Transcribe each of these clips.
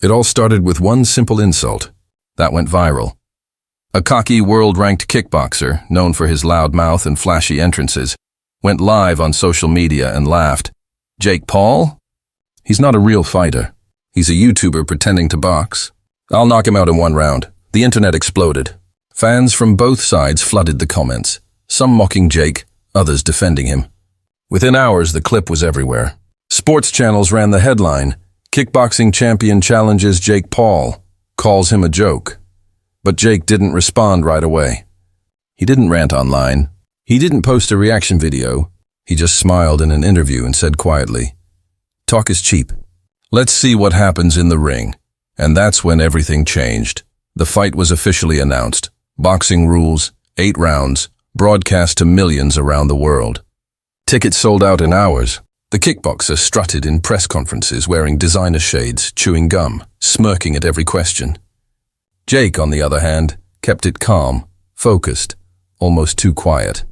It all started with one simple insult. That went viral. A cocky world-ranked kickboxer, known for his loud mouth and flashy entrances, went live on social media and laughed. JakePaul? He's not a real fighter. He's a YouTuber pretending to box. I'll knock him out in one round. The internet exploded. Fans from both sides flooded the comments, some mocking Jake, others defending him. Within hours, the clip was everywhere. Sports channels ran the headline, "Kickboxing champion challenges JakePaul, calls him a joke." But Jake didn't respond right away. He didn't rant online. He didn't post a reaction video. He just smiled in an interview and said quietly, "Talk is cheap. Let's see what happens in the ring." And that's when everything changed. The fight was officially announced. Boxing rules, 8 rounds, broadcast to millions around the world. Tickets sold out in hours. The kickboxer strutted in press conferences wearing designer shades, chewing gum, smirking at every question. Jake, on the other hand, kept it calm, focused, almost too quiet.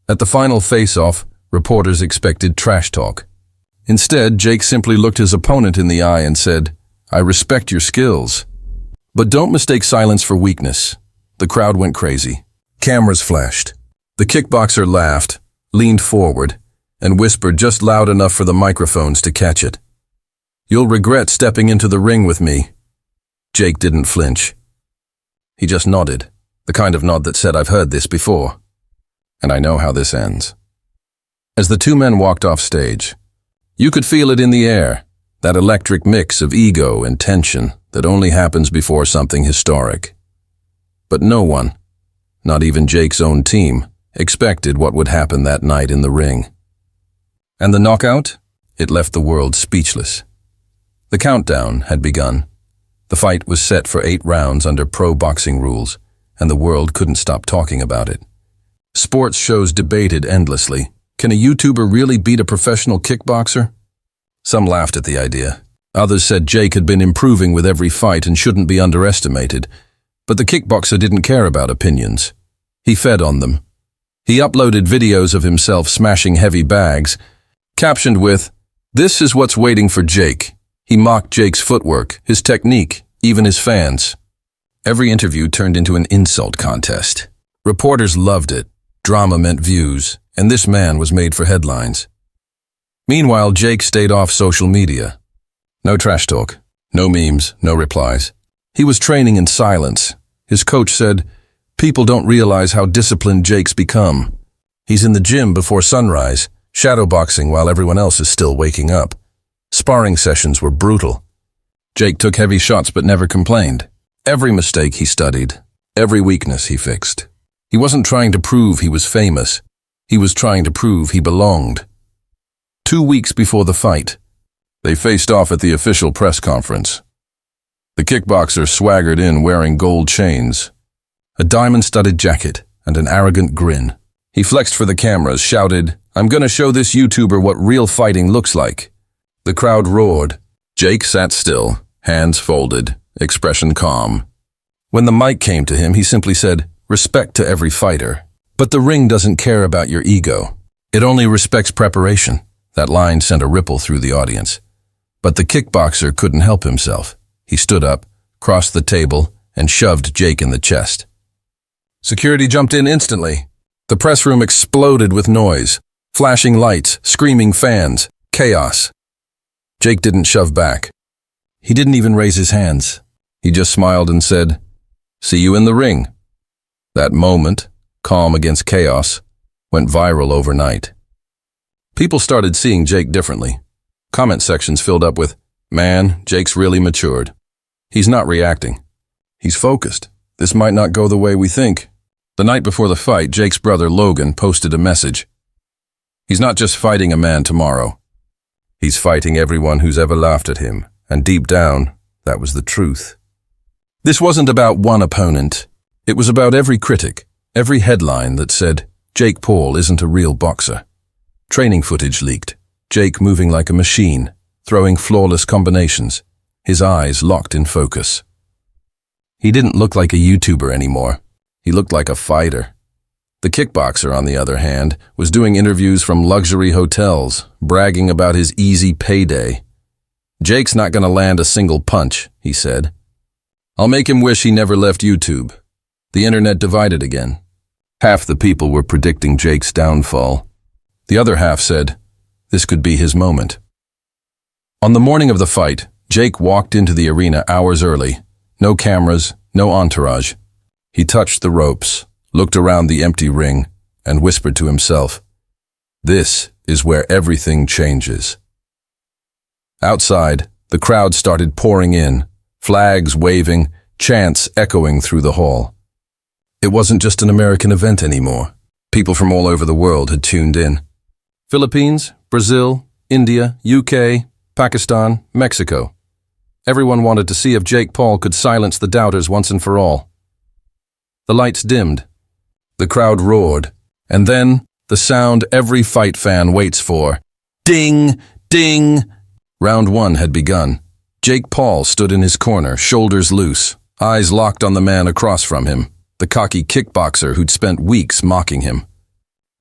At the final face-off, reporters expected trash talk. Instead, Jake simply looked his opponent in the eye and said, "I respect your skills." But don't mistake silence for weakness. The crowd went crazy. Cameras flashed. The kickboxer laughed, leaned forward, and whispered just loud enough for the microphones to catch it. "You'll regret stepping into the ring with me." Jake didn't flinch. He just nodded, the kind of nod that said, "I've heard this before, and I know how this ends." As the two men walked off stage, you could feel it in the air, that electric mix of ego and tension that only happens before something historic. But no one, not even Jake's own team, expected what would happen that night in the ring. And the knockout? It left the world speechless. The countdown had begun. The fight was set for 8 rounds under pro boxing rules, and the world couldn't stop talking about it. Sports shows debated endlessly. Can a YouTuber really beat a professional kickboxer? Some laughed at the idea. Others said Jake had been improving with every fight and shouldn't be underestimated. But the kickboxer didn't care about opinions. He fed on them. He uploaded videos of himself smashing heavy bags, captioned with, "This is what's waiting for Jake." He mocked Jake's footwork, his technique, even his fans. Every interview turned into an insult contest. Reporters loved it. Drama meant views, and this man was made for headlines. Meanwhile, Jake stayed off social media. No trash talk, no memes, no replies. He was training in silence. His coach said, "People don't realize how disciplined Jake's become. He's in the gym before sunrise, shadowboxing while everyone else is still waking up." Sparring sessions were brutal. Jake took heavy shots but never complained. Every mistake he studied, every weakness he fixed. He wasn't trying to prove he was famous. He was trying to prove he belonged. 2 weeks before the fight, they faced off at the official press conference. The kickboxer swaggered in wearing gold chains, a diamond-studded jacket, and an arrogant grin. He flexed for the cameras, shouted, "I'm gonna show this YouTuber what real fighting looks like." The crowd roared. Jake sat still, hands folded, expression calm. When the mic came to him, he simply said, "Respect to every fighter. But the ring doesn't care about your ego. It only respects preparation." That line sent a ripple through the audience. But the kickboxer couldn't help himself. He stood up, crossed the table, and shoved Jake in the chest. Security jumped in instantly. The press room exploded with noise, flashing lights, screaming fans, chaos. Jake didn't shove back. He didn't even raise his hands. He just smiled and said, "See you in the ring." That moment, calm against chaos, went viral overnight. People started seeing Jake differently. Comment sections filled up with, "Man, Jake's really matured. He's not reacting. He's focused. This might not go the way we think." The night before the fight, Jake's brother Logan posted a message. "He's not just fighting a man tomorrow. He's fighting everyone who's ever laughed at him." And deep down, that was the truth. This wasn't about one opponent. It was about every critic, every headline that said, "JakePaul isn't a real boxer." Training footage leaked. Jake moving like a machine, throwing flawless combinations, his eyes locked in focus. He didn't look like a YouTuber anymore. He looked like a fighter. The kickboxer, on the other hand, was doing interviews from luxury hotels, bragging about his easy payday. "Jake's not gonna land a single punch," he said. "I'll make him wish he never left YouTube." The internet divided again. Half the people were predicting Jake's downfall. The other half said, this could be his moment. On the morning of the fight, Jake walked into the arena hours early. No cameras, no entourage. He touched the ropes, looked around the empty ring, and whispered to himself, "This is where everything changes." Outside, the crowd started pouring in, flags waving, chants echoing through the hall. It wasn't just an American event anymore. People from all over the world had tuned in. Philippines, Brazil, India, UK, Pakistan, Mexico. Everyone wanted to see if JakePaul could silence the doubters once and for all. The lights dimmed. The crowd roared. And then, the sound every fight fan waits for. Ding! Ding! Round 1 had begun. JakePaul stood in his corner, shoulders loose, eyes locked on the man across from him, the cocky kickboxer who'd spent weeks mocking him.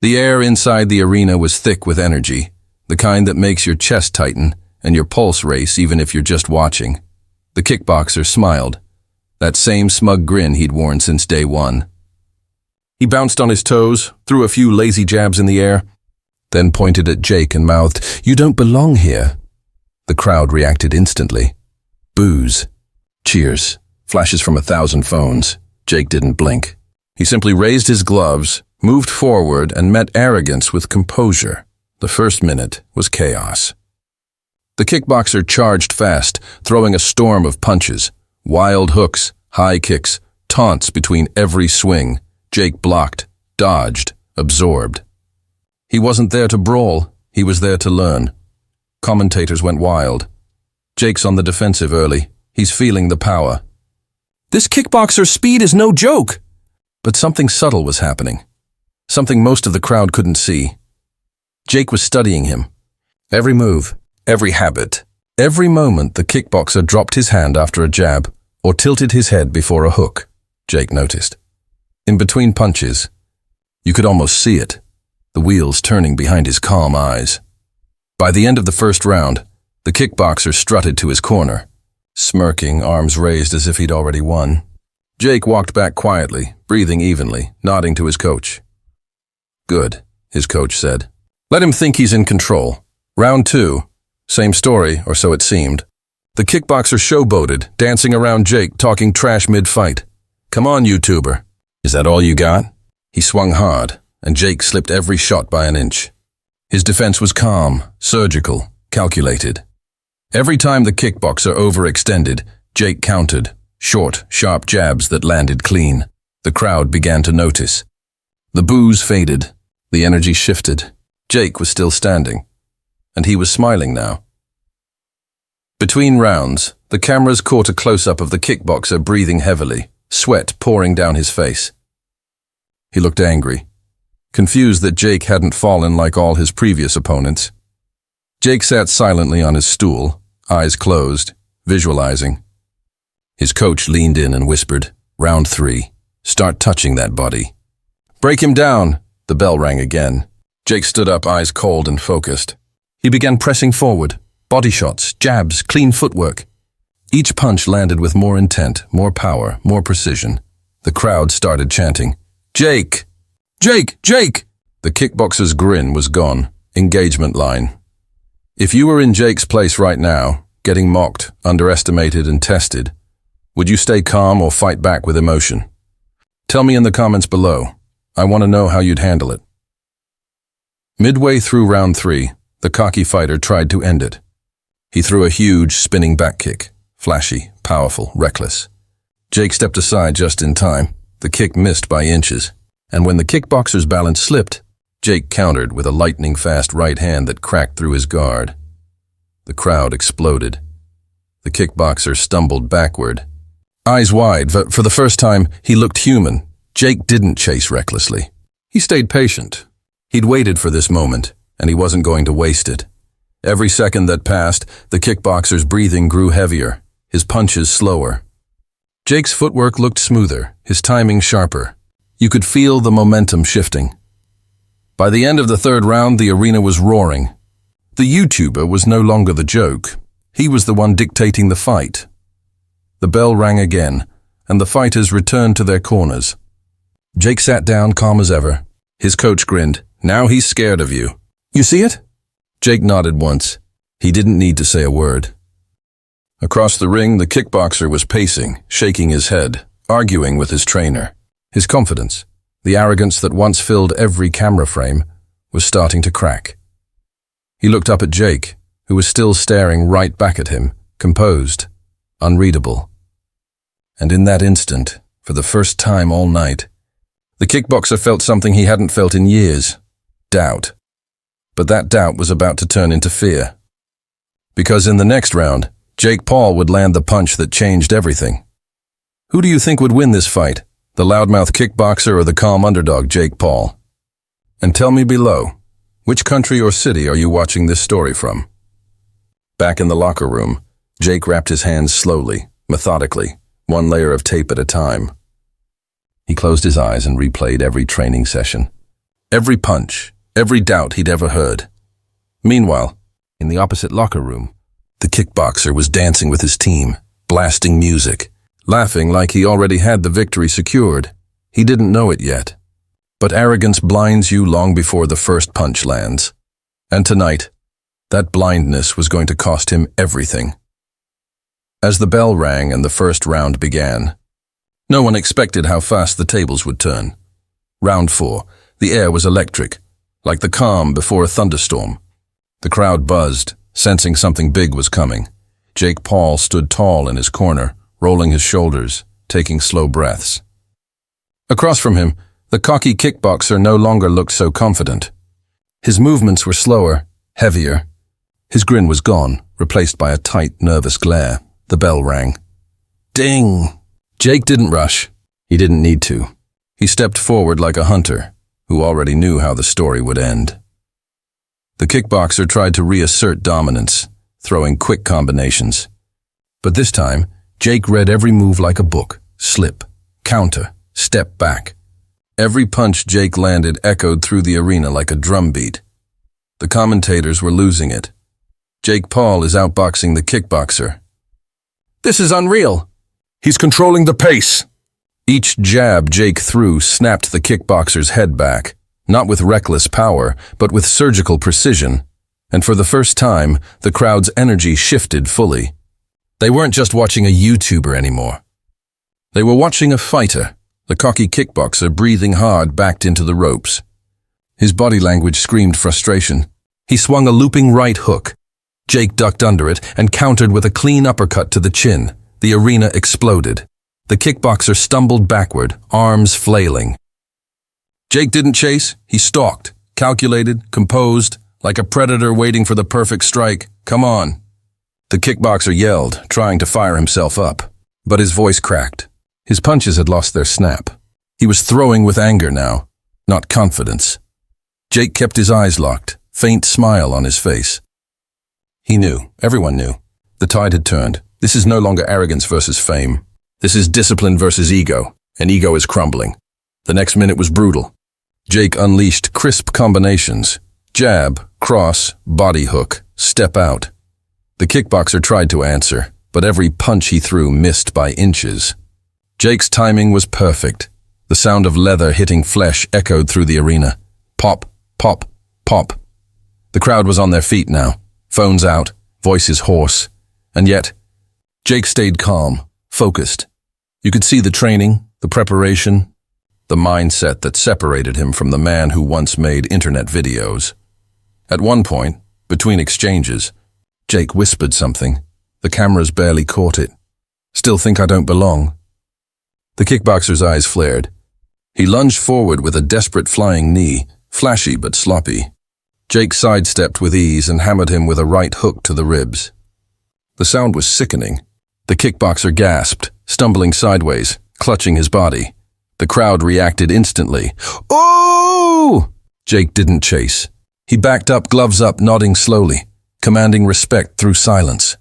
The air inside the arena was thick with energy, the kind that makes your chest tighten and your pulse race even if you're just watching. The kickboxer smiled, that same smug grin he'd worn since day one. He bounced on his toes, threw a few lazy jabs in the air, then pointed at Jake and mouthed, "You don't belong here." The crowd reacted instantly. Boos, cheers, flashes from 1,000 phones. Jake didn't blink. He simply raised his gloves, moved forward, and met arrogance with composure. The first minute was chaos. The kickboxer charged fast, throwing a storm of punches, wild hooks, high kicks, taunts between every swing. Jake blocked, dodged, absorbed. He wasn't there to brawl, he was there to learn. Commentators went wild. Jake's on the defensive early. He's feeling the power. "This kickboxer's speed is no joke!" But something subtle was happening. Something most of the crowd couldn't see. Jake was studying him. Every move, every habit, every moment the kickboxer dropped his hand after a jab or tilted his head before a hook, Jake noticed. In between punches, you could almost see it, the wheels turning behind his calm eyes. By the end of the first round, the kickboxer strutted to his corner, smirking, arms raised as if he'd already won. Jake walked back quietly, breathing evenly, nodding to his coach. "Good," his coach said. "Let him think he's in control." Round 2, same story, or so it seemed. The kickboxer showboated, dancing around Jake, talking trash mid-fight. "Come on, YouTuber. Is that all you got?" He swung hard, and Jake slipped every shot by an inch. His defense was calm, surgical, calculated. Every time the kickboxer overextended, Jake countered, short, sharp jabs that landed clean. The crowd began to notice. The boos faded, the energy shifted. Jake was still standing, and he was smiling now. Between rounds, the cameras caught a close-up of the kickboxer breathing heavily, sweat pouring down his face. He looked angry, confused that Jake hadn't fallen like all his previous opponents. Jake sat silently on his stool, eyes closed, visualizing. His coach leaned in and whispered, "Round 3, start touching that body." "Break him down!" The bell rang again. Jake stood up, eyes cold and focused. He began pressing forward, body shots, jabs, clean footwork. Each punch landed with more intent, more power, more precision. The crowd started chanting, "Jake! Jake! Jake!" The kickboxer's grin was gone. Engagement line. If you were in Jake's place right now, getting mocked, underestimated, and tested, would you stay calm or fight back with emotion? Tell me in the comments below. I want to know how you'd handle it. Midway through round 3, the cocky fighter tried to end it. He threw a huge, spinning back kick. Flashy, powerful, reckless. Jake stepped aside just in time. The kick missed by inches. And when the kickboxer's balance slipped, Jake countered with a lightning-fast right hand that cracked through his guard. The crowd exploded. The kickboxer stumbled backward. Eyes wide, but for the first time, he looked human. Jake didn't chase recklessly. He stayed patient. He'd waited for this moment, and he wasn't going to waste it. Every second that passed, the kickboxer's breathing grew heavier, his punches slower. Jake's footwork looked smoother, his timing sharper. You could feel the momentum shifting. By the end of the third round, the arena was roaring. The YouTuber was no longer the joke. He was the one dictating the fight. The bell rang again, and the fighters returned to their corners. Jake sat down calm as ever. His coach grinned. "Now he's scared of you. You see it?" Jake nodded once. He didn't need to say a word. Across the ring, the kickboxer was pacing, shaking his head, arguing with his trainer. His confidence, the arrogance that once filled every camera frame, was starting to crack. He looked up at Jake, who was still staring right back at him, composed, unreadable. And in that instant, for the first time all night, the kickboxer felt something he hadn't felt in years: doubt. But that doubt was about to turn into fear. Because in the next round, JakePaul would land the punch that changed everything. Who do you think would win this fight? The loudmouth kickboxer or the calm underdog JakePaul? And tell me below, which country or city are you watching this story from? Back in the locker room, Jake wrapped his hands slowly, methodically, one layer of tape at a time. He closed his eyes and replayed every training session. Every punch, every doubt he'd ever heard. Meanwhile, in the opposite locker room, the kickboxer was dancing with his team, blasting music, laughing like he already had the victory secured. He didn't know it yet. But arrogance blinds you long before the first punch lands. And tonight, that blindness was going to cost him everything. As the bell rang and the first round began, no one expected how fast the tables would turn. Round 4, the air was electric, like the calm before a thunderstorm. The crowd buzzed, sensing something big was coming. JakePaul stood tall in his corner, rolling his shoulders, taking slow breaths. Across from him, the cocky kickboxer no longer looked so confident. His movements were slower, heavier. His grin was gone, replaced by a tight, nervous glare. The bell rang. Ding! Jake didn't rush. He didn't need to. He stepped forward like a hunter, who already knew how the story would end. The kickboxer tried to reassert dominance, throwing quick combinations. But this time, Jake read every move like a book: slip, counter, step back. Every punch Jake landed echoed through the arena like a drumbeat. The commentators were losing it. JakePaul is outboxing the kickboxer. This is unreal. He's controlling the pace. Each jab Jake threw snapped the kickboxer's head back, not with reckless power, but with surgical precision. And for the first time, the crowd's energy shifted fully. They weren't just watching a YouTuber anymore. They were watching a fighter. The cocky kickboxer, breathing hard, backed into the ropes. His body language screamed frustration. He swung a looping right hook. Jake ducked under it and countered with a clean uppercut to the chin. The arena exploded. The kickboxer stumbled backward, arms flailing. Jake didn't chase. He stalked, calculated, composed, like a predator waiting for the perfect strike. Come on. The kickboxer yelled, trying to fire himself up. But his voice cracked. His punches had lost their snap. He was throwing with anger now, not confidence. Jake kept his eyes locked, faint smile on his face. He knew, everyone knew. The tide had turned. This is no longer arrogance versus fame. This is discipline versus ego, and ego is crumbling. The next minute was brutal. Jake unleashed crisp combinations: jab, cross, body hook, step out. The kickboxer tried to answer, but every punch he threw missed by inches. Jake's timing was perfect. The sound of leather hitting flesh echoed through the arena. Pop, pop, pop. The crowd was on their feet now, phones out, voices hoarse. And yet, Jake stayed calm, focused. You could see the training, the preparation, the mindset that separated him from the man who once made internet videos. At one point, between exchanges, Jake whispered something. The cameras barely caught it. Still think I don't belong? The kickboxer's eyes flared. He lunged forward with a desperate flying knee, flashy but sloppy. Jake sidestepped with ease and hammered him with a right hook to the ribs. The sound was sickening. The kickboxer gasped, stumbling sideways, clutching his body. The crowd reacted instantly. "Oh!" Jake didn't chase. He backed up, gloves up, nodding slowly, commanding respect through silence.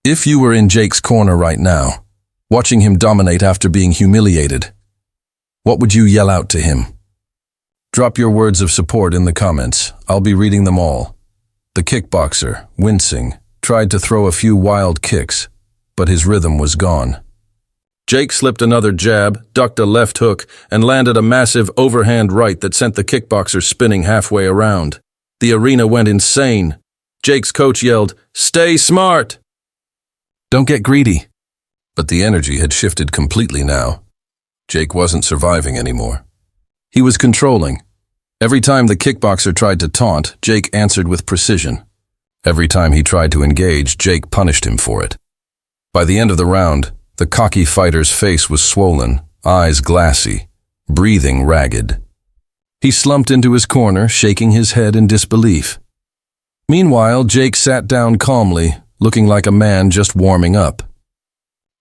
If you were in Jake's corner right now, watching him dominate after being humiliated, what would you yell out to him? Drop your words of support in the comments. I'll be reading them all. The kickboxer, wincing, tried to throw a few wild kicks, but his rhythm was gone. Jake slipped another jab, ducked a left hook, and landed a massive overhand right that sent the kickboxer spinning halfway around. The arena went insane. Jake's coach yelled, "Stay smart!" "Don't get greedy." But the energy had shifted completely now. Jake wasn't surviving anymore. He was controlling. Every time the kickboxer tried to taunt, Jake answered with precision. Every time he tried to engage, Jake punished him for it. By the end of the round, the cocky fighter's face was swollen, eyes glassy, breathing ragged. He slumped into his corner, shaking his head in disbelief. Meanwhile, Jake sat down calmly, looking like a man just warming up.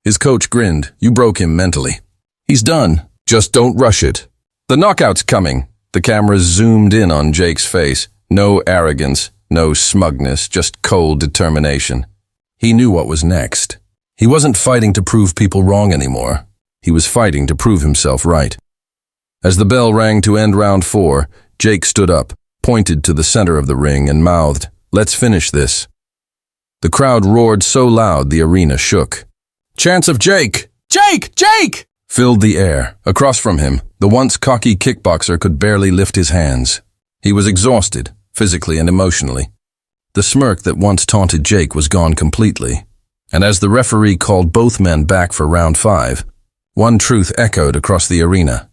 His coach grinned. "You broke him mentally. He's done. Just don't rush it. The knockout's coming." The cameras zoomed in on Jake's face. No arrogance, no smugness, just cold determination. He knew what was next. He wasn't fighting to prove people wrong anymore. He was fighting to prove himself right. As the bell rang to end round 4, Jake stood up, pointed to the center of the ring, and mouthed, "Let's finish this." The crowd roared so loud the arena shook. Chants of "Jake! Jake! Jake!" filled the air. Across from him, the once cocky kickboxer could barely lift his hands. He was exhausted, physically and emotionally. The smirk that once taunted Jake was gone completely. And as the referee called both men back for round 5, one truth echoed across the arena.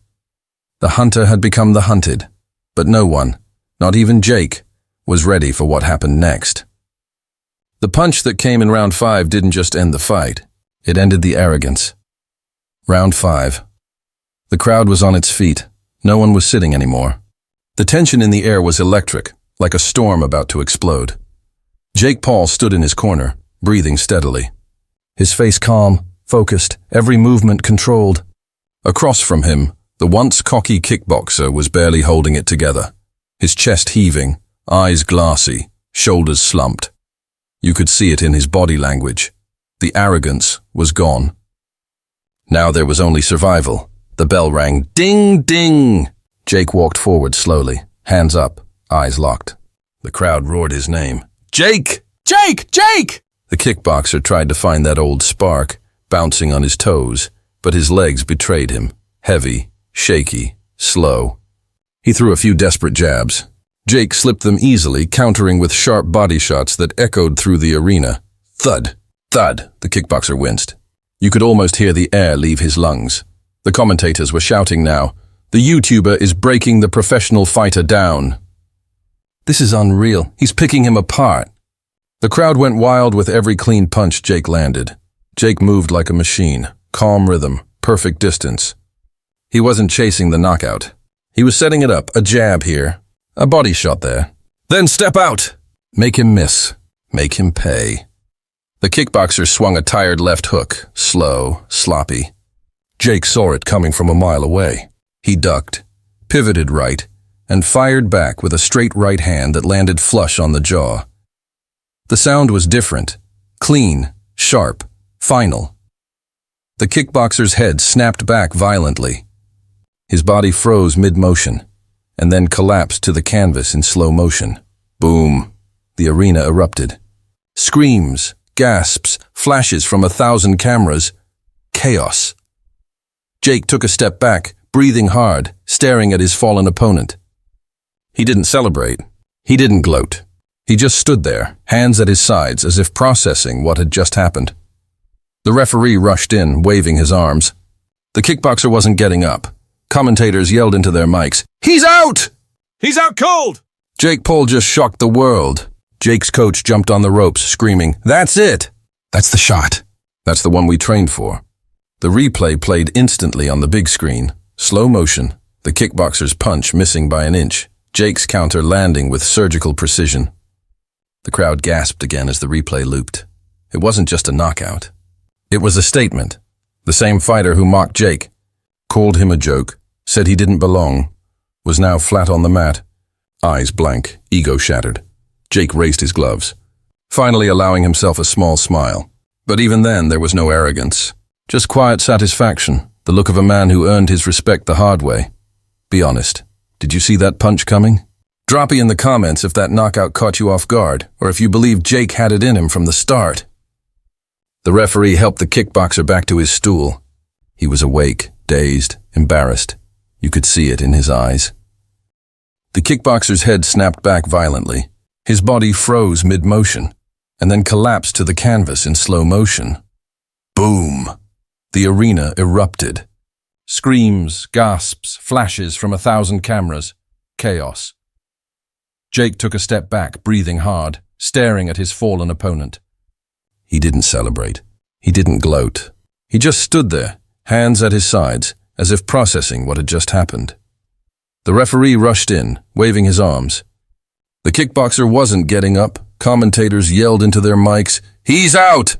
The hunter had become the hunted, but no one, not even Jake, was ready for what happened next. The punch that came in round 5 didn't just end the fight. It ended the arrogance. Round 5. The crowd was on its feet. No one was sitting anymore. The tension in the air was electric, like a storm about to explode. JakePaul stood in his corner, breathing steadily. His face calm, focused, every movement controlled. Across from him, the once cocky kickboxer was barely holding it together. His chest heaving, eyes glassy, shoulders slumped. You could see it in his body language. The arrogance was gone. Now there was only survival. The bell rang. Ding, ding! Jake walked forward slowly, hands up, eyes locked. The crowd roared his name. "Jake! Jake! Jake!" The kickboxer tried to find that old spark, bouncing on his toes, but his legs betrayed him. Heavy, shaky, slow. He threw a few desperate jabs. Jake slipped them easily, countering with sharp body shots that echoed through the arena. Thud! Thud! The kickboxer winced. You could almost hear the air leave his lungs. The commentators were shouting now, "The YouTuber is breaking the professional fighter down." This is unreal. He's picking him apart. The crowd went wild with every clean punch Jake landed. Jake moved like a machine, calm rhythm, perfect distance. He wasn't chasing the knockout. He was setting it up, a jab here, a body shot there. Then step out! Make him miss. Make him pay. The kickboxer swung a tired left hook, slow, sloppy. Jake saw it coming from a mile away. He ducked, pivoted right, and fired back with a straight right hand that landed flush on the jaw. The sound was different, clean, sharp, final. The kickboxer's head snapped back violently. His body froze mid-motion, and then collapsed to the canvas in slow motion. Boom! The arena erupted. Screams, gasps, flashes from 1,000 cameras. Chaos. Jake took a step back, breathing hard, staring at his fallen opponent. He didn't celebrate. He didn't gloat. He just stood there, hands at his sides, as if processing what had just happened. The referee rushed in, waving his arms. The kickboxer wasn't getting up. Commentators yelled into their mics, "He's out! He's out cold!" JakePaul just shocked the world. Jake's coach jumped on the ropes, screaming, "That's it! That's the shot. That's the one we trained for." The replay played instantly on the big screen. Slow motion, the kickboxer's punch missing by an inch, Jake's counter landing with surgical precision. The crowd gasped again as the replay looped. It wasn't just a knockout. It was a statement. The same fighter who mocked Jake, called him a joke, said he didn't belong, was now flat on the mat, eyes blank, ego shattered. Jake raised his gloves, finally allowing himself a small smile. But even then, there was no arrogance. Just quiet satisfaction, the look of a man who earned his respect the hard way. Be honest, did you see that punch coming? Drop it in the comments if that knockout caught you off guard, or if you believe Jake had it in him from the start. The referee helped the kickboxer back to his stool. He was awake, dazed, embarrassed. You could see it in his eyes. The kickboxer's head snapped back violently. His body froze mid-motion, and then collapsed to the canvas in slow motion. Boom! The arena erupted. Screams, gasps, flashes from 1,000 cameras. Chaos. Jake took a step back, breathing hard, staring at his fallen opponent. He didn't celebrate. He didn't gloat. He just stood there, hands at his sides, as if processing what had just happened. The referee rushed in, waving his arms. The kickboxer wasn't getting up. Commentators yelled into their mics, "He's out!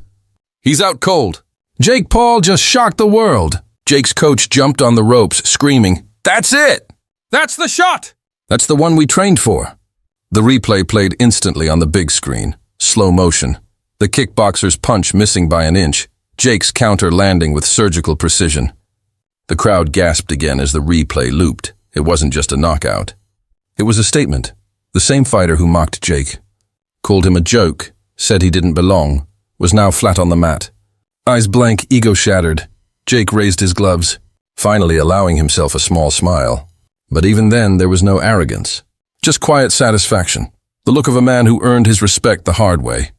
He's out cold! JakePaul just shocked the world!" Jake's coach jumped on the ropes, screaming, "That's it! That's the shot! That's the one we trained for!" The replay played instantly on the big screen, slow motion. The kickboxer's punch missing by an inch, Jake's counter landing with surgical precision. The crowd gasped again as the replay looped. It wasn't just a knockout. It was a statement. The same fighter who mocked Jake, called him a joke, said he didn't belong, was now flat on the mat. Eyes blank, ego shattered. Jake raised his gloves, finally allowing himself a small smile. But even then, there was no arrogance. Just quiet satisfaction. The look of a man who earned his respect the hard way.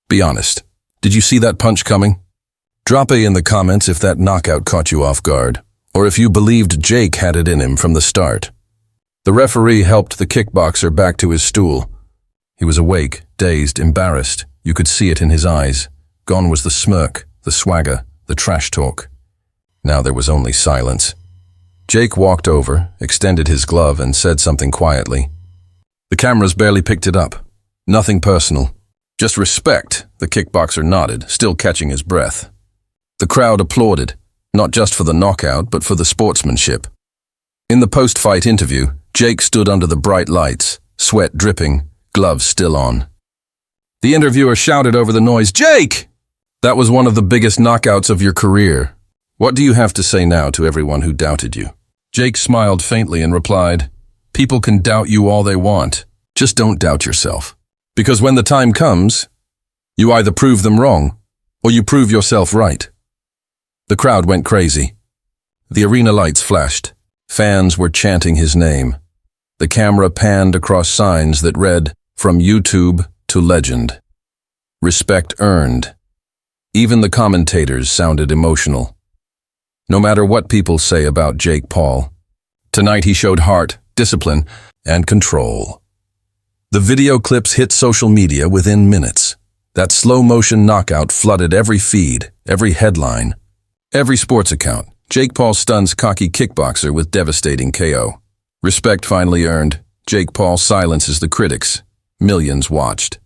Be honest. Did you see that punch coming? Drop a in the comments if that knockout caught you off guard, or if you believed Jake had it in him from the start. The referee helped the kickboxer back to his stool. He was awake, dazed, embarrassed. You could see it in his eyes. Gone was the smirk, the swagger, the trash talk. Now there was only silence. Jake walked over, extended his glove, and said something quietly. The cameras barely picked it up. Nothing personal. Just respect, the kickboxer nodded, still catching his breath. The crowd applauded, not just for the knockout, but for the sportsmanship. In the post-fight interview, Jake stood under the bright lights, sweat dripping, gloves still on. The interviewer shouted over the noise, "Jake! That was one of the biggest knockouts of your career. What do you have to say now to everyone who doubted you?" Jake smiled faintly and replied, "People can doubt you all they want. Just don't doubt yourself. Because when the time comes, you either prove them wrong, or you prove yourself right." The crowd went crazy. The arena lights flashed. Fans were chanting his name. The camera panned across signs that read, "From YouTube to Legend." Respect earned. Even the commentators sounded emotional. No matter what people say about JakePaul, tonight he showed heart, discipline, and control. The video clips hit social media within minutes. That slow-motion knockout flooded every feed, every headline, every sports account. JakePaul stuns cocky kickboxer with devastating KO. Respect finally earned. JakePaul silences the critics. Millions watched.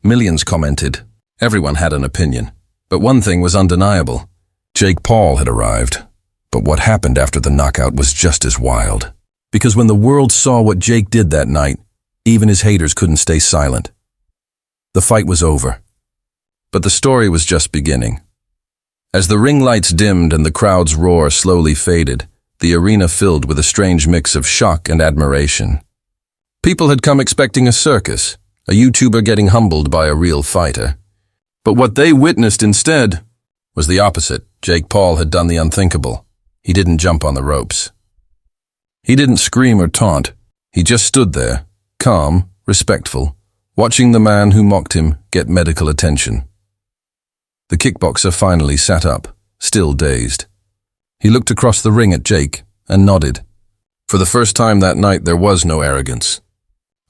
Millions commented. Everyone had an opinion. But one thing was undeniable. JakePaul had arrived. But what happened after the knockout was just as wild. Because when the world saw what Jake did that night, even his haters couldn't stay silent. The fight was over. But the story was just beginning. As the ring lights dimmed and the crowd's roar slowly faded, the arena filled with a strange mix of shock and admiration. People had come expecting a circus, a YouTuber getting humbled by a real fighter. But what they witnessed instead was the opposite. JakePaul had done the unthinkable. He didn't jump on the ropes. He didn't scream or taunt. He just stood there, calm, respectful, watching the man who mocked him get medical attention. The kickboxer finally sat up, still dazed. He looked across the ring at Jake and nodded. For the first time that night, there was no arrogance.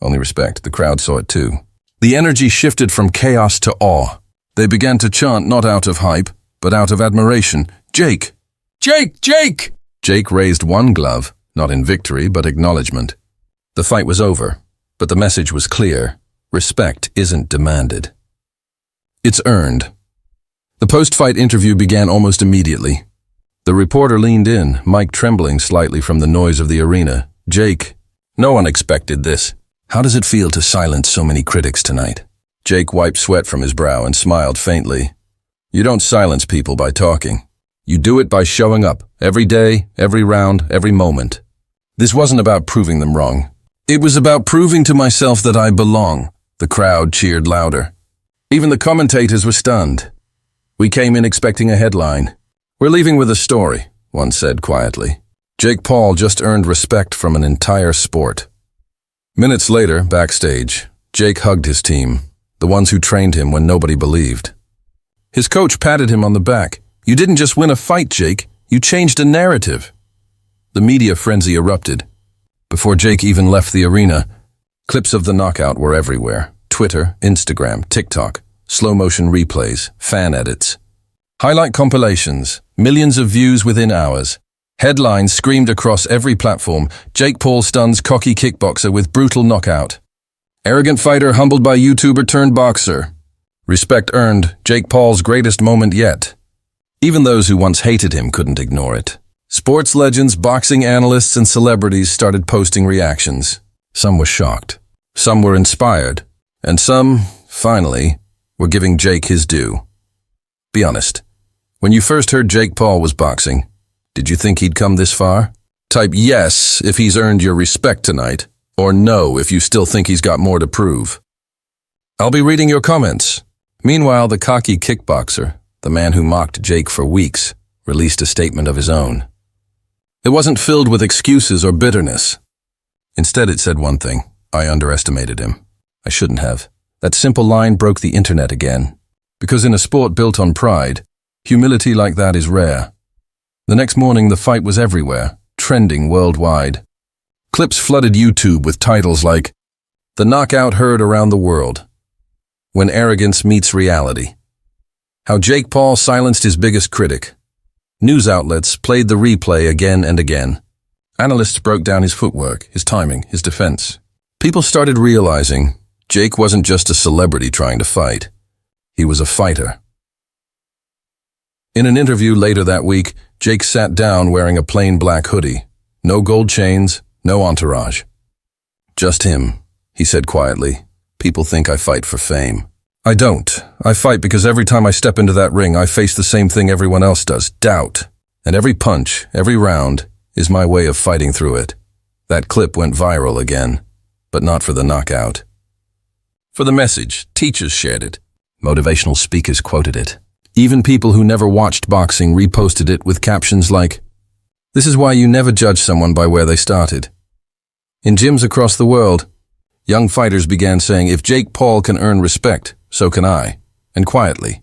Only respect. The crowd saw it too. The energy shifted from chaos to awe. They began to chant not out of hype, but out of admiration. "Jake! Jake! Jake!" Jake raised one glove, not in victory, but acknowledgement. The fight was over, but the message was clear. Respect isn't demanded. It's earned. The post-fight interview began almost immediately. The reporter leaned in, mic trembling slightly from the noise of the arena. "Jake, no one expected this. How does it feel to silence so many critics tonight?" Jake wiped sweat from his brow and smiled faintly. "You don't silence people by talking. You do it by showing up, every day, every round, every moment. This wasn't about proving them wrong. It was about proving to myself that I belong. The crowd cheered louder. Even the commentators were stunned. We came in expecting a headline. We're leaving with a story, one said quietly. JakePaul just earned respect from an entire sport. Minutes later, backstage, Jake hugged his team, the ones who trained him when nobody believed. His coach patted him on the back. You didn't just win a fight, Jake. You changed a narrative. The media frenzy erupted. Before Jake even left the arena, clips of the knockout were everywhere. Twitter, Instagram, TikTok, slow-motion replays, fan edits. Highlight compilations, millions of views within hours. Headlines screamed across every platform. JakePaul stuns cocky kickboxer with brutal knockout. Arrogant fighter humbled by YouTuber turned boxer. Respect earned, JakePaul's greatest moment yet. Even those who once hated him couldn't ignore it. Sports legends, boxing analysts, and celebrities started posting reactions. Some were shocked. Some were inspired. And some, finally, were giving Jake his due. Be honest. When you first heard JakePaul was boxing, did you think he'd come this far? Type yes if he's earned your respect tonight, or no if you still think he's got more to prove. I'll be reading your comments. Meanwhile, the cocky kickboxer, the man who mocked Jake for weeks, released a statement of his own. It wasn't filled with excuses or bitterness. Instead, it said one thing: I underestimated him. I shouldn't have. That simple line broke the internet again. Because in a sport built on pride, humility like that is rare. The next morning, the fight was everywhere, trending worldwide. Clips flooded YouTube with titles like, "The Knockout Heard Around the World," "When Arrogance Meets Reality," "How JakePaul Silenced His Biggest Critic." News outlets played the replay again and again. Analysts broke down his footwork, his timing, his defense. People started realizing Jake wasn't just a celebrity trying to fight. He was a fighter. In an interview later that week, Jake sat down wearing a plain black hoodie. No gold chains, no entourage. "Just him," he said quietly. "People think I fight for fame. I don't. I fight because every time I step into that ring, I face the same thing everyone else does: doubt. And every punch, every round, is my way of fighting through it." That clip went viral again, but not for the knockout. For the message, teachers shared it. Motivational speakers quoted it. Even people who never watched boxing reposted it with captions like, "This is why you never judge someone by where they started." In gyms across the world, young fighters began saying, "If JakePaul can earn respect, so can I." And quietly,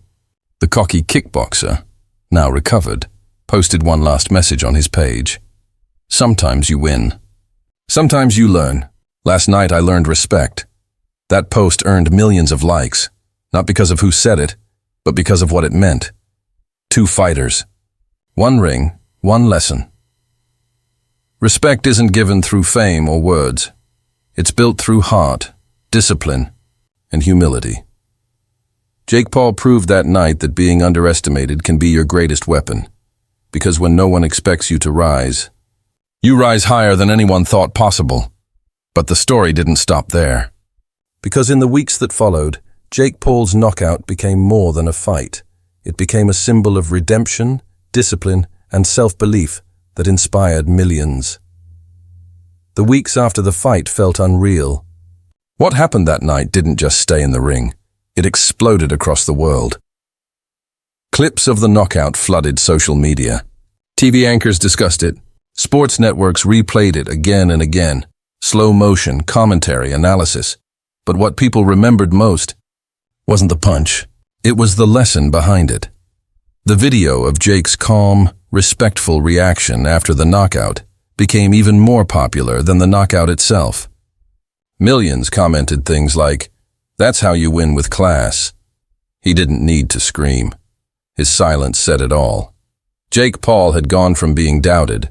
the cocky kickboxer, now recovered, posted one last message on his page. "Sometimes you win. Sometimes you learn. Last night I learned respect." That post earned millions of likes, not because of who said it, but because of what it meant. Two fighters. One ring, one lesson. Respect isn't given through fame or words. It's built through heart, discipline, and humility. JakePaul proved that night that being underestimated can be your greatest weapon. Because when no one expects you to rise, you rise higher than anyone thought possible. But the story didn't stop there. Because in the weeks that followed, JakePaul's knockout became more than a fight. It became a symbol of redemption, discipline, and self-belief that inspired millions. The weeks after the fight felt unreal. What happened that night didn't just stay in the ring. It exploded across the world. Clips of the knockout flooded social media. TV anchors discussed it. Sports networks replayed it again and again. Slow motion, commentary, analysis. But what people remembered most wasn't the punch. It was the lesson behind it. The video of Jake's calm, respectful reaction after the knockout became even more popular than the knockout itself. Millions commented things like, "That's how you win with class." He didn't need to scream. His silence said it all. JakePaul had gone from being doubted,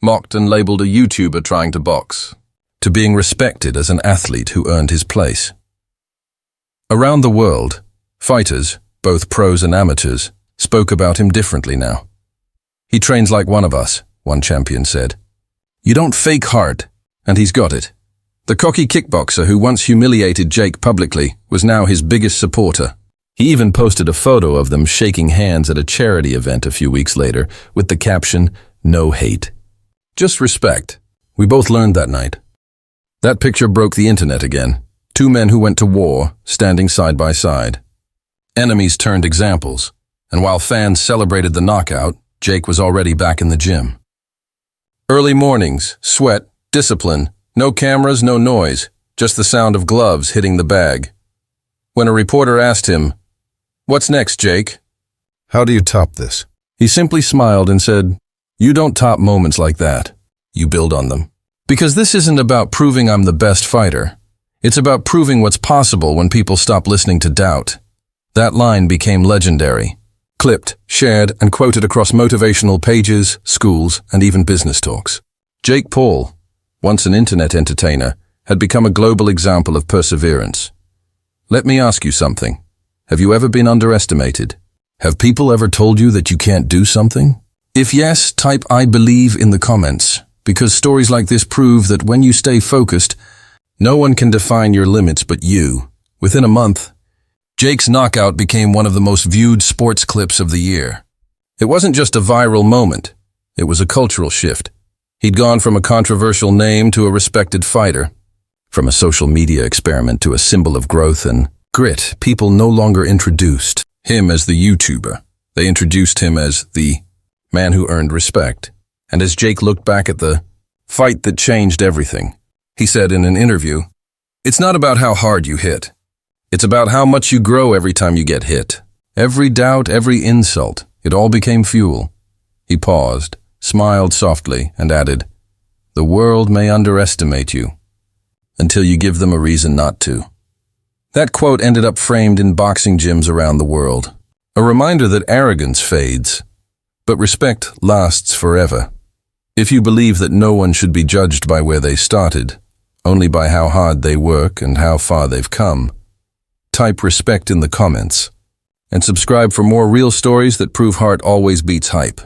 mocked and labeled a YouTuber trying to box, to being respected as an athlete who earned his place. Around the world, fighters, both pros and amateurs, spoke about him differently now. "He trains like one of us," one champion said. "You don't fake hard," and he's got it. The cocky kickboxer who once humiliated Jake publicly was now his biggest supporter. He even posted a photo of them shaking hands at a charity event a few weeks later with the caption, "No hate. Just respect." We both learned that night. That picture broke the internet again. Two men who went to war, standing side by side. Enemies turned examples, and while fans celebrated the knockout, Jake was already back in the gym. Early mornings, sweat, discipline, no cameras, no noise, just the sound of gloves hitting the bag. When a reporter asked him, "What's next, Jake?" How do you top this? He simply smiled and said, "You don't top moments like that. You build on them. Because this isn't about proving I'm the best fighter. It's about proving what's possible when people stop listening to doubt." That line became legendary, clipped, shared, and quoted across motivational pages, schools, and even business talks. JakePaul, once an internet entertainer, had become a global example of perseverance. Let me ask you something. Have you ever been underestimated? Have people ever told you that you can't do something? If yes, type "I believe" in the comments, because stories like this prove that when you stay focused, no one can define your limits but you. Within a month, Jake's knockout became one of the most viewed sports clips of the year. It wasn't just a viral moment, it was a cultural shift. He'd gone from a controversial name to a respected fighter, from a social media experiment to a symbol of growth and grit. People no longer introduced him as the YouTuber. They introduced him as the man who earned respect. And as Jake looked back at the fight that changed everything, he said in an interview, "It's not about how hard you hit. It's about how much you grow every time you get hit. Every doubt, every insult, it all became fuel." He paused, smiled softly, and added, "The world may underestimate you until you give them a reason not to." That quote ended up framed in boxing gyms around the world, a reminder that arrogance fades, but respect lasts forever. If you believe that no one should be judged by where they started, only by how hard they work and how far they've come, type respect in the comments, and subscribe for more real stories that prove heart always beats hype.